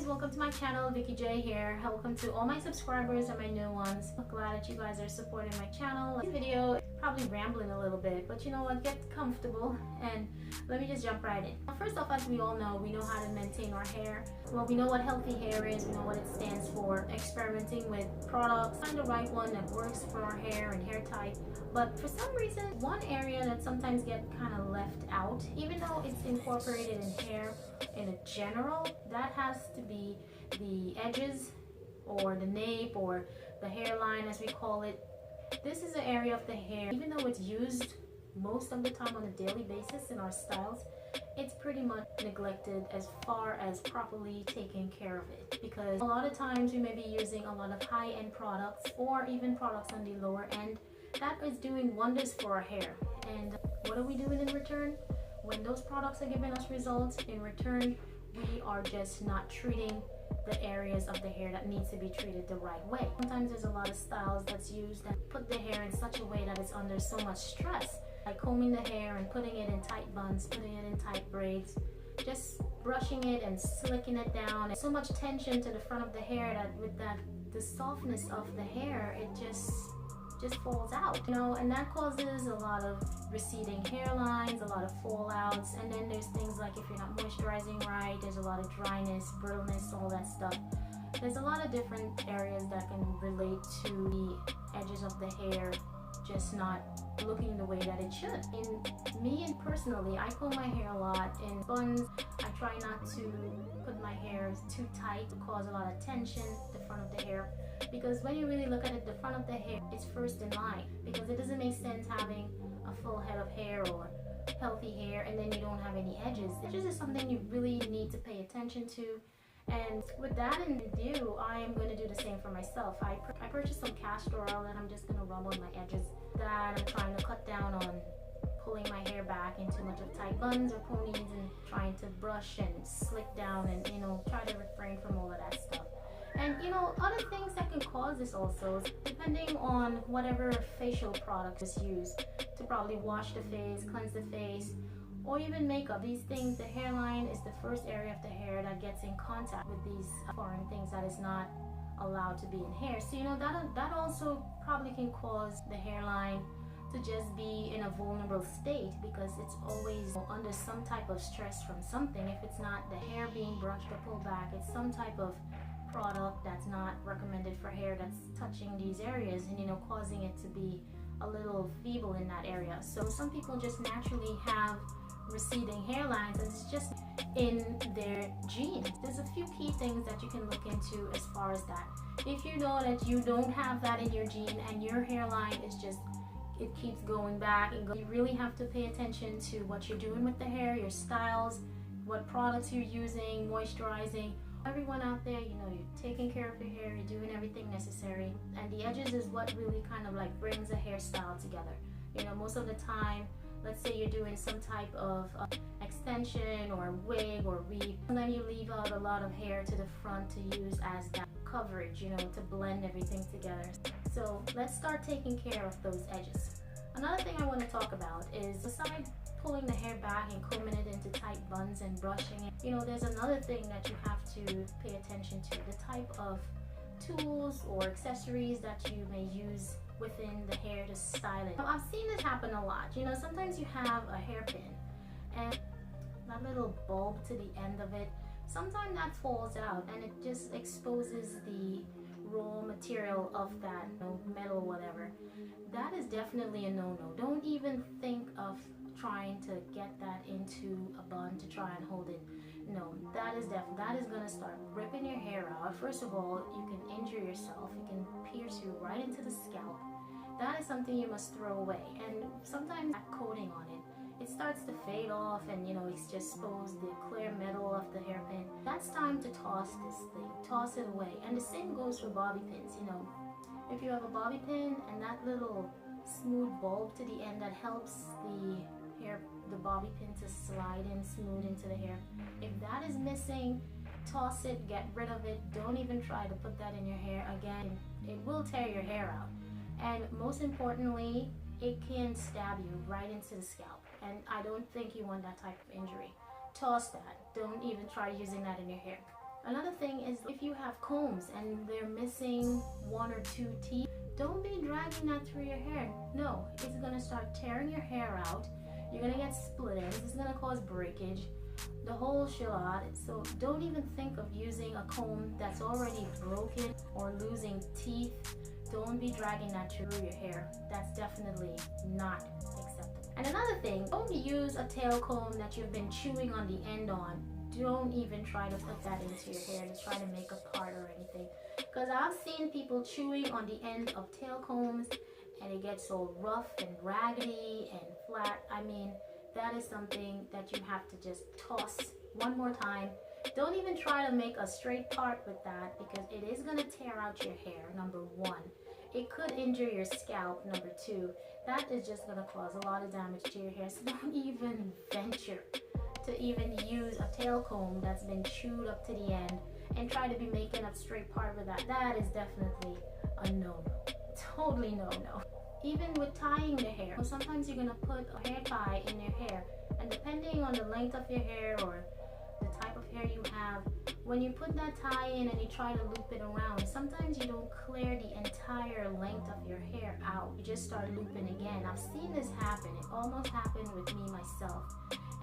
welcome to my channel. Vicky J here. Welcome to all my subscribers and my new ones. I'm glad that you guys are supporting my channel. This video probably rambling a little bit, but you know what, get comfortable and let me just jump right in. First off, as we all know, we know how to maintain our hair. Well, we know what healthy hair is, we know what it stands for, experimenting with products, find the right one that works for our hair and hair type. But for some reason, one area that sometimes gets kind of left out, even though it's incorporated in hair in a general, that has to be the edges or the nape or the hairline as we call it. This is an area of the hair, even though it's used most of the time on a daily basis in our styles, it's pretty much neglected as far as properly taking care of it, because a lot of times we may be using a lot of high-end products or even products on the lower end that is doing wonders for our hair. And what are we doing in return? When those products are giving us results, in return we are just not treating the areas of the hair that needs to be treated the right way. Sometimes there's a lot of styles that's used that put the hair in such a way that it's under so much stress, like combing the hair and putting it in tight buns, putting it in tight braids, just brushing it and slicking it down, and so much tension to the front of the hair that with that the softness of the hair, it just falls out, you know, and that causes a lot of receding hairlines, a lot of fallouts. And then there's things like if you're not moisturizing right, there's a lot of dryness, brittleness, all that stuff. There's a lot of different areas that can relate to the edges of the hair just not looking the way that it should. In me and personally, I comb my hair a lot in buns. I try not to put my hair too tight to cause a lot of tension the front of the hair, because when you really look at it, the front of the hair is first in line, because it doesn't make sense having a full head of hair or healthy hair and then you don't have any edges. Edges is something you really need to pay attention to. And with that in view, I am going to do the same for myself. I purchased some castor oil that I'm just going to rub on my edges, that I'm trying to cut down on pulling my hair back in too much of tight buns or ponies, and trying to brush and slick down and, you know, try to refrain from all of that stuff. And you know, other things that can cause this also, depending on whatever facial product is used to probably wash the face, cleanse the face, or even makeup. These things, the hairline is the first area of the hair that gets in contact with these foreign things that is not allowed to be in hair. So you know, that also probably can cause the hairline to just be in a vulnerable state, because it's always under some type of stress from something. If it's not the hair being brushed or pulled back, it's some type of product that's not recommended for hair that's touching these areas and, you know, causing it to be a little feeble in that area. So some people just naturally have receding hairlines, and it's just in their genes. There's a few key things that you can look into as far as that. If you know that you don't have that in your gene and your hairline is just, it keeps going back and you really have to pay attention to what you're doing with the hair, your styles, what products you're using, moisturizing. Everyone out there, you know, you're taking care of your hair, you're doing everything necessary, and the edges is what really kind of like brings a hairstyle together. You know, most of the time, let's say you're doing some type of extension or wig or weave, and then you leave out a lot of hair to the front to use as that coverage, you know, to blend everything together. So let's start taking care of those edges. Another thing I want to talk about is, besides pulling the hair back and combing it into tight buns and brushing it, you know, there's another thing that you have to pay attention to: the type of tools or accessories that you may use within the hair to style it. I've seen this happen a lot. You know, sometimes you have a hairpin and that little bulb to the end of it, sometimes that falls out and it just exposes the raw material of that, you know, metal, whatever. That is definitely a no-no. Don't even think of trying to get that into a bun to try and hold it. No, that is gonna start ripping your hair out. First of all, you can injure yourself. It can pierce you right into the scalp. That is something you must throw away. And sometimes that coating on it starts to fade off, and you know, it's just exposed the clear metal of the hairpin. That's time to toss this thing, toss it away. And the same goes for bobby pins. You know, if you have a bobby pin and that little smooth bulb to the end that helps the bobby pin to slide in smooth into the hair, if that is missing, toss it, get rid of it. Don't even try to put that in your hair again. It will tear your hair out, and most importantly, it can stab you right into the scalp, and I don't think you want that type of injury. Toss that. Don't even try using that in your hair. Another thing is if you have combs and they're missing 1 or 2 teeth, don't be dragging that through your hair. No, it's gonna start tearing your hair out. You're gonna get split ends. It's gonna cause breakage, the whole shallot. So don't even think of using a comb that's already broken or losing teeth. Don't be dragging that through your hair. That's definitely not acceptable. And another thing, don't use a tail comb that you've been chewing on the end on. Don't even try to put that into your hair to try to make a part or anything. Because I've seen people chewing on the end of tail combs and it gets so rough and raggedy and flat. I mean, that is something that you have to just toss one more time. Don't even try to make a straight part with that because it is going to tear out your hair, number 1. It could injure your scalp, number 2. That is just going to cause a lot of damage to your hair. So don't even venture to even use a tail comb that's been chewed up to the end and try to be making a straight part with that. That is definitely a no-no. Totally no-no. Even with tying the hair, sometimes you're going to put a hair tie in your hair, and depending on the length of your hair or the type of hair you have, when you put that tie in and you try to loop it around, sometimes you don't clear the entire length of your hair out. You just start looping again. I've seen this happen. It almost happened with me myself,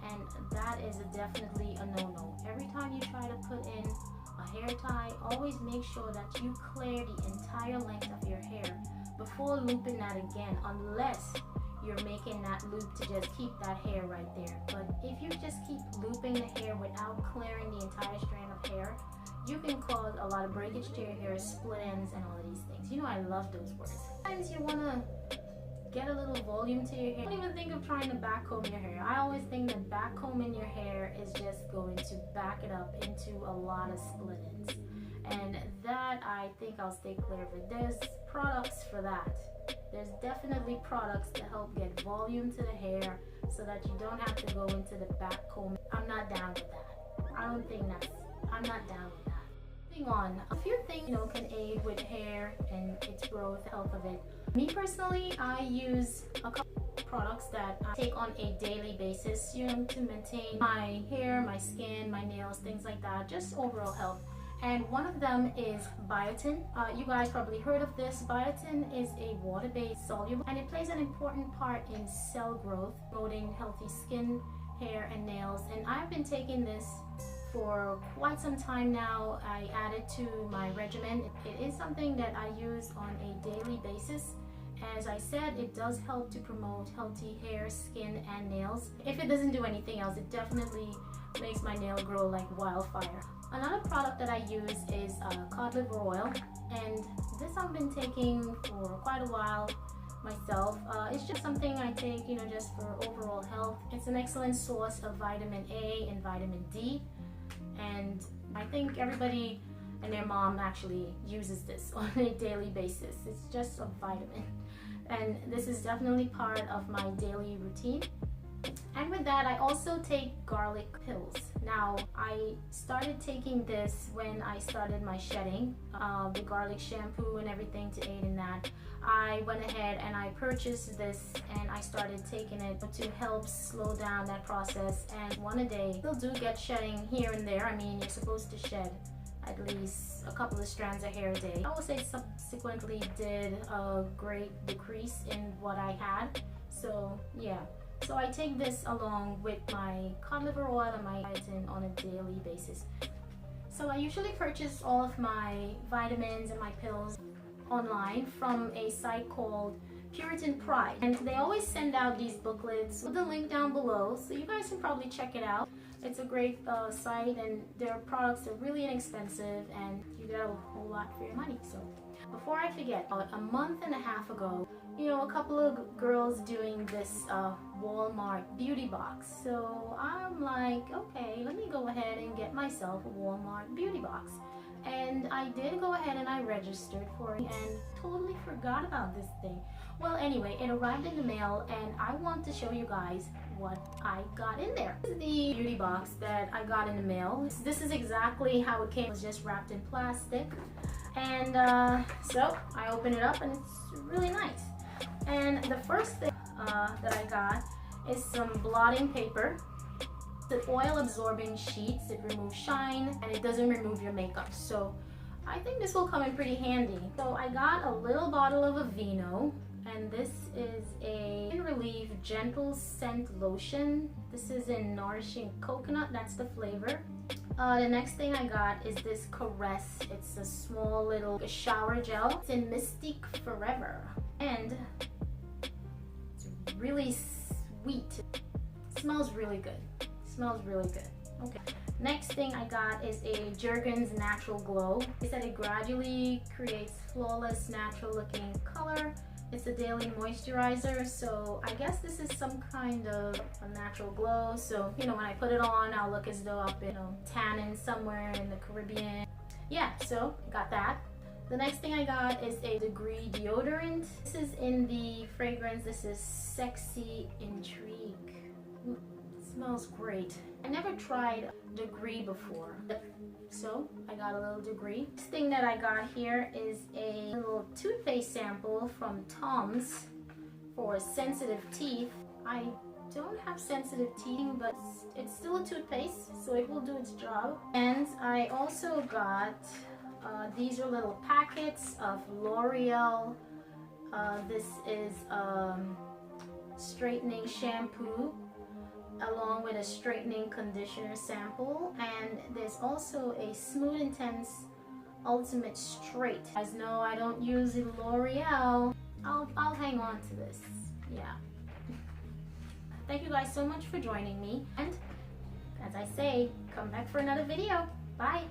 and that is definitely a no-no. Every time you try to put in a hair tie, always make sure that you clear the entire length of your hair before looping that again, unless you're making that loop to just keep that hair right there. But if you just keep looping the hair without clearing the entire strand of hair, you can cause a lot of breakage to your hair, split ends, and all of these things. You know, I love those words. Sometimes you want to get a little volume to your hair. Don't even think of trying to back comb your hair. I always think that back combing your hair is just going to back it up into a lot of split ends. And that, I think I'll stay clear of it. There's products for that. There's definitely products to help get volume to the hair so that you don't have to go into the back comb. I'm not down with that. I'm not down with that. Moving on, a few things, you know, can aid with hair and its growth, health of it. Me personally, I use a couple products that I take on a daily basis, you know, to maintain my hair, my skin, my nails, things like that, just overall health. And one of them is biotin. You guys probably heard of this. Biotin is a water-based soluble, and it plays an important part in cell growth, promoting healthy skin, hair, and nails. And I've been taking this for quite some time now. I added to my regimen. It is something that I use on a daily basis. As I said, it does help to promote healthy hair, skin, and nails. If it doesn't do anything else, it definitely makes my nail grow like wildfire. Another product that I use is cod liver oil, and this I've been taking for quite a while myself. It's just something I take, you know, just for overall health. It's an excellent source of vitamin A and vitamin D, and I think everybody and their mom actually uses this on a daily basis. It's just a vitamin, and this is definitely part of my daily routine. And with that, I also take garlic pills. Now, I started taking this when I started my shedding, the garlic shampoo and everything to aid in that. I went ahead and I purchased this and I started taking it to help slow down that process. And one a day, still do get shedding here and there. I mean, you're supposed to shed at least a couple of strands of hair a day. I would say subsequently did a great decrease in what I had. So yeah. So I take this along with my cod liver oil and my biotin on a daily basis. So I usually purchase all of my vitamins and my pills online from a site called Puritans Pride. And they always send out these booklets with the link down below, so you guys can probably check it out. It's a great site, and their products are really inexpensive and you get a whole lot for your money. So before I forget, about a month and a half ago, you know, a couple of girls doing this Walmart beauty box. So I'm like, okay, let me go ahead and get myself a Walmart beauty box. And I did go ahead and I registered for it and totally forgot about this thing. Well, anyway, it arrived in the mail and I want to show you guys what I got in there. This is the beauty box that I got in the mail. This is exactly how it came. It was just wrapped in plastic. And so I open it up and it's really nice. And the first thing that I got is some blotting paper. an oil absorbing sheets. It removes shine and it doesn't remove your makeup. So I think this will come in pretty handy. So I got a little bottle of Aveeno, and this is a Skin Relief Gentle Scent Lotion. This is in Nourishing Coconut, that's the flavor. The next thing I got is this Caress. It's a small little shower gel. It's in Mystique Forever, and it's really sweet. It smells really good. It smells really good. Okay. Next thing I got is a Jergens Natural Glow. It said it gradually creates flawless, natural looking color. It's a daily moisturizer, so I guess this is some kind of a natural glow. So, you know, when I put it on, I'll look as though I've been, tanning somewhere in the Caribbean. Yeah, so I got that. The next thing I got is a Degree deodorant. This is in the fragrance. This is Sexy Intrigue. Ooh, it smells great. I never tried Degree before, so I got a little Degree. Next thing that I got here is a little toothpaste sample from Tom's for sensitive teeth. I don't have sensitive teeth, but it's still a toothpaste, so it will do its job. And I also got these are little packets of L'Oreal. This is straightening shampoo along with a straightening conditioner sample, and there's also a Smooth Intense Ultimate Straight. You guys know I don't use L'Oreal. I'll hang on to this. Yeah. Thank you guys so much for joining me, and as I say, come back for another video. Bye.